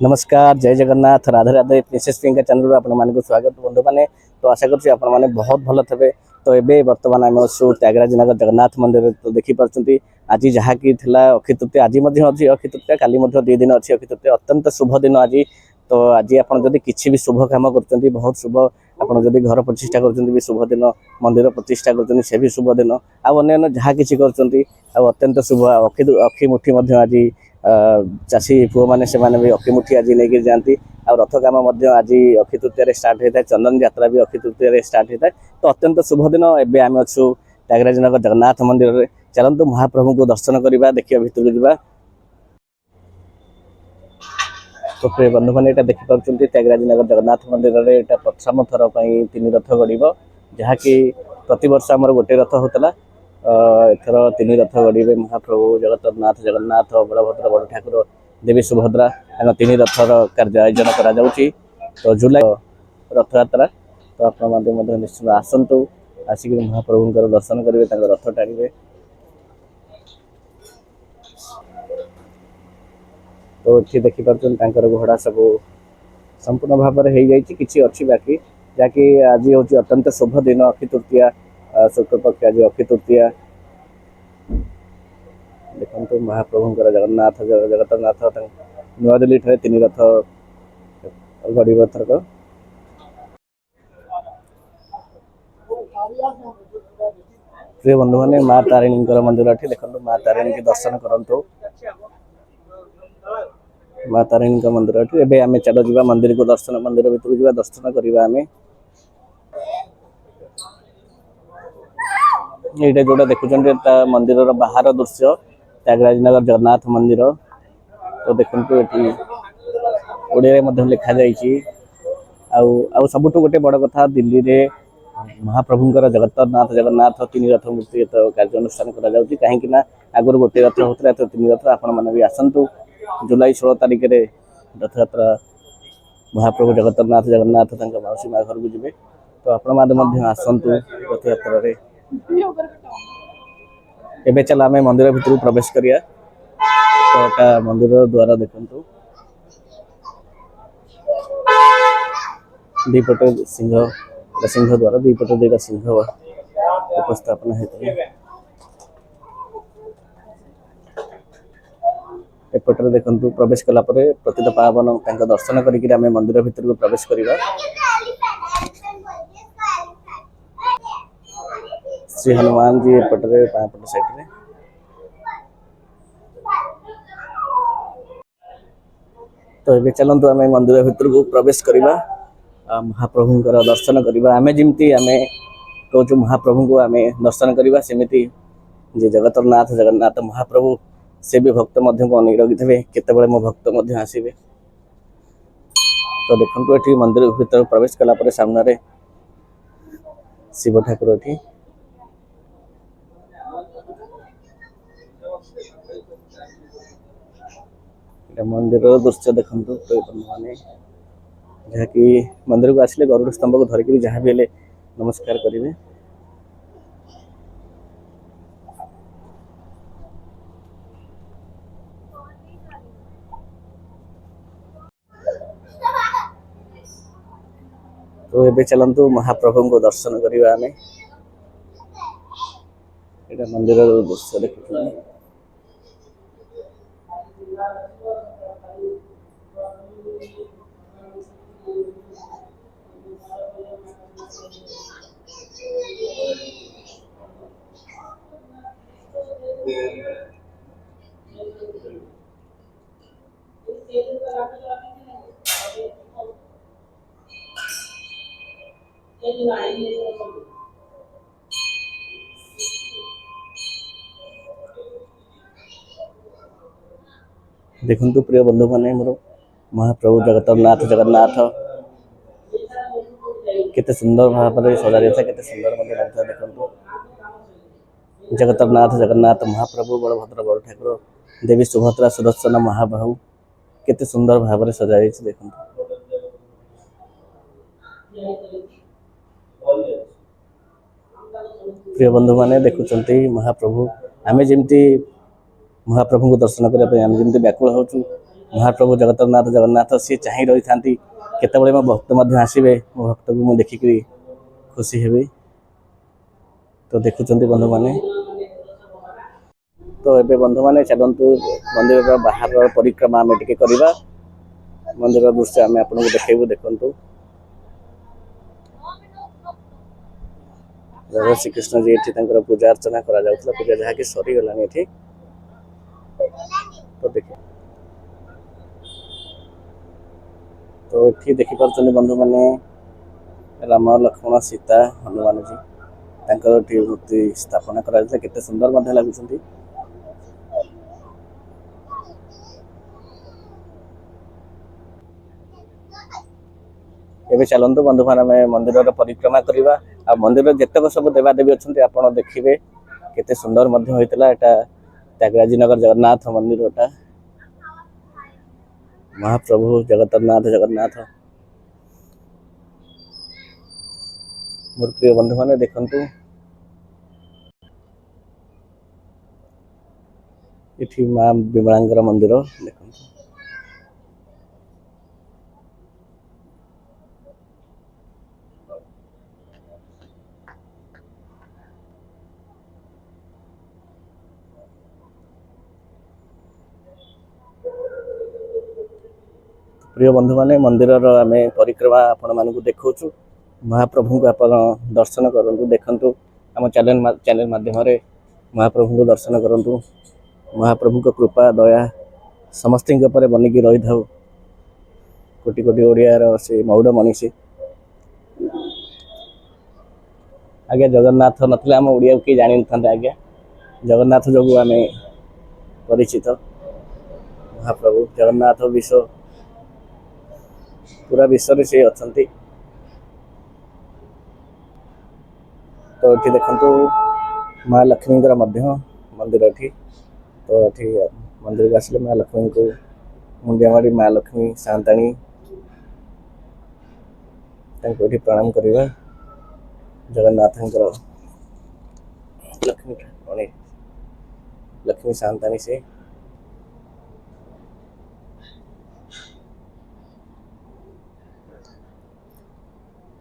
नमस्कार जय Jagannath Radhe Radhe princess Priyanka channel आपण मानक स्वागत बंधु मैंने तो आशा करछि आपण माने बहुत भल थे। तो एबे वर्तमान आम अच्छु त्यागराज नगर जगन्नाथ मंदिर तो देखि पारछंती आज जहाँ कि थिला अक्षय तृतीया आज अच्छी अक्षय तृतीया काली 2 दिन अच्छी अक्षय तृतीया अत्यंत शुभ दिन आज। तो आज आपड़ जदि किसी भी शुभ काम कर बहुत शुभ आपड़ जदि घर प्रतिष्ठा कर शुभ दिन मंदिर प्रतिष्ठा कर से भी शुभ दिन आन्य जहाँ कि अत्यंत शुभ अक्षी मुठी आज चाषी पुओ मैंने से भी अक्षी मुठी आज नहीं जाती आ रथ काम आज अक्षय तृतीय स्टार्ट होता है चंदन यात्रा भी अक्षय तृतीय स्टार्ट होता है। तो अत्यंत शुभ दिन एवं आम अच्छु त्यागराज नगर जगन्नाथ मंदिर में चलतु महाप्रभु को दर्शन करवा देखिए भितर को जावा। तो प्रिय बंधु मैंने यहाँ देखिपुं त्यागराज नगर जगन्नाथ मंदिर में यहाँ प्रथम थर पर 3 रथ गड़ब जहाँकि प्रत वर्ष आमर गोटे रथ होता एथर 3 रथ गड़े महाप्रभु जगन्नाथ जगन्नाथ बलभद्र बड़ ठाकुर देवी सुभद्रा 3 रथर कार्य आयोजन करा। तो जुलाई रथ यात्रा तो आप निश्चित आसतु आसिक महाप्रभुं दर्शन करेंगे रथ टाणिबे। तो ये देखिपुर घोड़ा सब संपूर्ण भाव में हो जाए अच्छी बाकी जहाँकि आज हूँ अत्यंत शुभ दिन अक्षय तृतीया शुक्ल पक्ष आज अक्षय तृतीया देखो महाप्रभुंर जगन्नाथ जगतनाथ नुआ दिल्ली 3 रथ गड़ब थरक। प्रिय बंधु मैंने माँ तारिणी मंदिर ये देखो माँ तारिणी के दर्शन करूँ माँ तारिणी का मंदिर एवं आम चल जा मंदिर को दर्शन मंदिर भीतर जा दर्शन करवा आम ये जोटा देखुं मंदिर बाहर दृश्य त्यागराज नगर जगन्नाथ मंदिर। तो देखो ये ओडिया लिखा जा सबुठ गोटे बड़ कथा दिल्ली में महाप्रभुंर जगन्नाथ जगन्नाथ 3 रथ मूर्ति कार्यानुष्ठान कहीं आगुरी गोटे रथ होता 3 रथ आपण मैंने भी आसतु जुलाई 16 तारिख में रथ यात्रा महाप्रभु जगन्नाथ जगन्नाथ मौसी माँ घर को जी। तो आपण मैंने आसतु रथ यात्रा एवं चल आम मंदिर भीतर प्रवेश करिया। तो मंदिर द्वारा देखु दीपटे सिंह सिंह द्वारा दीपटे 2टा सिंह उपस्थापन होता है। एपटे देखु प्रवेश कला प्रतित पावन दर्शन करके मंदिर भीतर को प्रवेश करवा। श्री हनुमान जी एपटे पापट साइड में तो ये चलतु आम मंदिर भीतर को प्रवेश करवा महाप्रभुंर दर्शन करवा आम जमी आम कहूँ महाप्रभु को आम दर्शन करवा सेमती जे जगतरनाथ जगन्नाथ महाप्रभु से भी भक्त को अनेक रखी थे केतबे मो भक्त आसवे। तो देखो ये मंदिर भीतर प्रवेश कला सामने शिव ठाकुर ये मंदिर दृश्य देखु मैंने जहाँकि मंदिर को आसिले गरुड़ स्तंभ को धरिकी जहाँ भी नमस्कार करेंगे। तो ये चलतु महाप्रभु को दर्शन करवा आम ये मंदिर दृश्य देखुं देखु प्रिय बंधु मैंने मोर महाप्रभु जगतरनाथ जगन्नाथ केते सुंदर भाव में सजा जाता केते सुंदर लगता देखो जगतरनाथ जगन्नाथ महाप्रभु बलभद्र बड़ ठाकुर देवी सुभद्रा सुदर्शन महाबाहु केते सुंदर भाव में सजा देखो। प्रिय बंधु मैंने देखुं महाप्रभु आम जमी महाप्रभु को दर्शन करने जमी व्याकुल होचु महाप्रभु जगतनाथ जगन्नाथ सी चाह रही था केतबे मो भक्त आसवे मो भक्त को मुझे देखिक खुशी हेबी। तो देखुं बंधु मैंने तो ये बंधु मैंने चलतु मंदिर बाहर परिक्रमा आम टे करवा मंदिर दृश्य आम आपको देखू देखु राधा श्रीकृष्ण जी ये पूजा अर्चना करा पूजा जहाँकि सरीगला ये तो देख तो ये देखिपुं बंधु मैंने राम लक्ष्मण सीता हनुमान जी मूर्ति स्थापना करते सुंदर लगुच। एबे चलतु बंधु मान मंदिर परिक्रमा करवा आ मंदिर जितक सब देवादेवी अच्छा आप देखिए केते सुंदर होता है त्यागराज नगर जगन्नाथ मंदिर महाप्रभु जगन्नाथ जगन्नाथ मोर प्रिय बंधु मैंने देखु ये माँ विमलांगर मंदिर देखु प्रिय बंधु मैंने मंदिर आम परिक्रमा आपण मानक देखु महाप्रभु को आप दर्शन करूँ देखु आम चैनल माध्यम महाप्रभु को दर्शन करूँ महाप्रभु को कृपा दया समस्त बनिकी रही था कोटि कोटि ओडियार से मौड़ मनीषी आज्ञा जगन्नाथ नथिले आम ओडिया किए जानी था आज्ञा जगन्नाथ जो आम परिचित महाप्रभु जगन्नाथ विश्व पूरा विश्व से अच्छा। तो ये देखु माँ लक्ष्मी मंदिर ये तो ये मंदिर को आसिले माँ लक्ष्मी को मुंडिया मारी माँ लक्ष्मी सांताणी प्रणाम करवा जगन्नाथ लक्ष्मी लक्ष्मी सांताणी से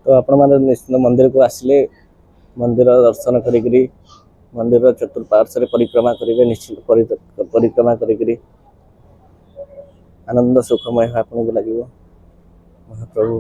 तो आपण मैंने निश्चित मंदिर को आसिले मंदिर दर्शन करी मंदिर चतुर्पार्श्व परिक्रमा करेंगे निश्चित परिक्रमा करी आनंद सुखमय आपको लगे महाप्रभु